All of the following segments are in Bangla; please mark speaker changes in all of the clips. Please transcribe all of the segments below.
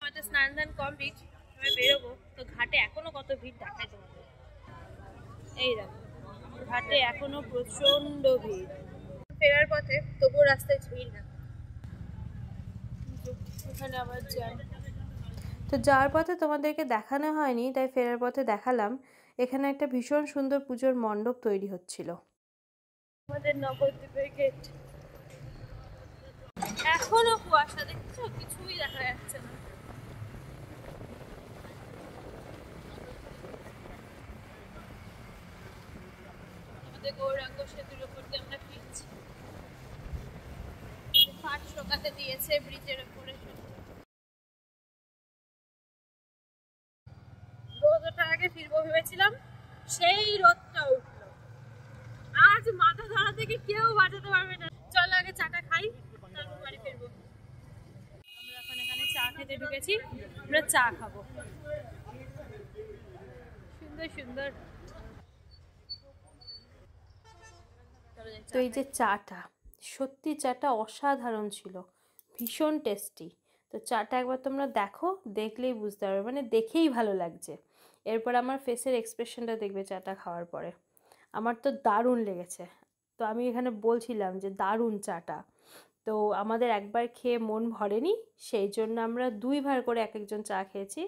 Speaker 1: আমাদের স্নান দান কমপ্লিট, আমরা বেরোবো। তো ঘাটে এখনো কত ভিড় দেখায় তোমাদের। এই দেখো ঘাটে এখনো প্রচন্ড ভিড়। ফেরার পথে তবুও রাস্তায় ভিড় না, ওখানে আবার জ্যাম। তো যাওয়ার পথে তোমাদেরকে দেখানো হয়নি, তাই ফেরার পথে দেখালাম। এখানে একটা ভীষণ সুন্দর পুজোর মণ্ডপ তৈরি হচ্ছিল। আমাদের নবদ্বীপের গেট। এখনো কুয়াশা, দেখছো? কিছুই দেখা যাচ্ছে না। আমাদের গৌরাঙ্গ সেতুর উপর দিয়ে আমরা ফিরছি। পাট শোকাতে দিয়েছে ব্রিজের উপরে। রোদ ওঠার আগে ফিরবো ভেবেছিলাম, সেই রোদটা উঠলো। আজ মাথা ধরা থেকে কেউ বাঁচাতে পারবে না। চলো আগে চাটা খাই, তারপর বাড়ি ফিরবো। আমরা এখন এখানে চা খেতে ঢুকেছি, আমরা চা খাবো। সুন্দর সুন্দর। তো এই যে চাটা, সত্যি চাটা অসাধারণ ছিল, ভীষণ টেস্টি। তো চাটা একবার তোমরা দেখো, দেখলেই বুঝতে পারবে, মানে দেখেই ভালো লাগছে। এরপর আমার ফেসের এক্সপ্রেশনটা দেখবে চাটা খাওয়ার পরে। আমার তো দারুণ লেগেছে। তো আমি এখানে বলছিলাম যে দারুণ চাটা। তো আমাদের একবার খেয়ে মন ভরেনি, সেই জন্য আমরা 2 ভার করে এক একজন চা খেয়েছি।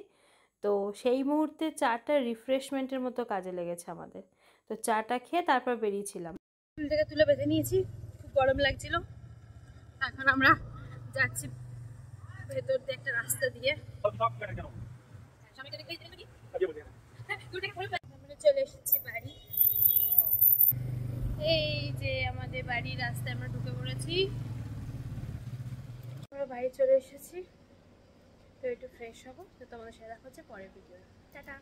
Speaker 1: তো সেই মুহূর্তে চাটা রিফ্রেশমেন্টের মতো কাজে লেগেছে আমাদের। তো চাটা খেয়ে তারপর বেরিয়েছিলাম। চুল থেকে তুলে বেঁধে নিয়েছি, খুব গরম লাগছিল। এখন আমরা যাচ্ছি ভেতর দিয়ে একটা রাস্তা দিয়ে। আমরা চলে এসেছি বাড়ি। এই যে আমাদের বাড়ির রাস্তায় আমরা ঢুকে পড়েছি। আমরা বাড়ি চলে এসেছি। তো একটু ফ্রেশ হবো। তো তোমাদের সাথে দেখা হচ্ছে পরের ভিডিও। টাটা।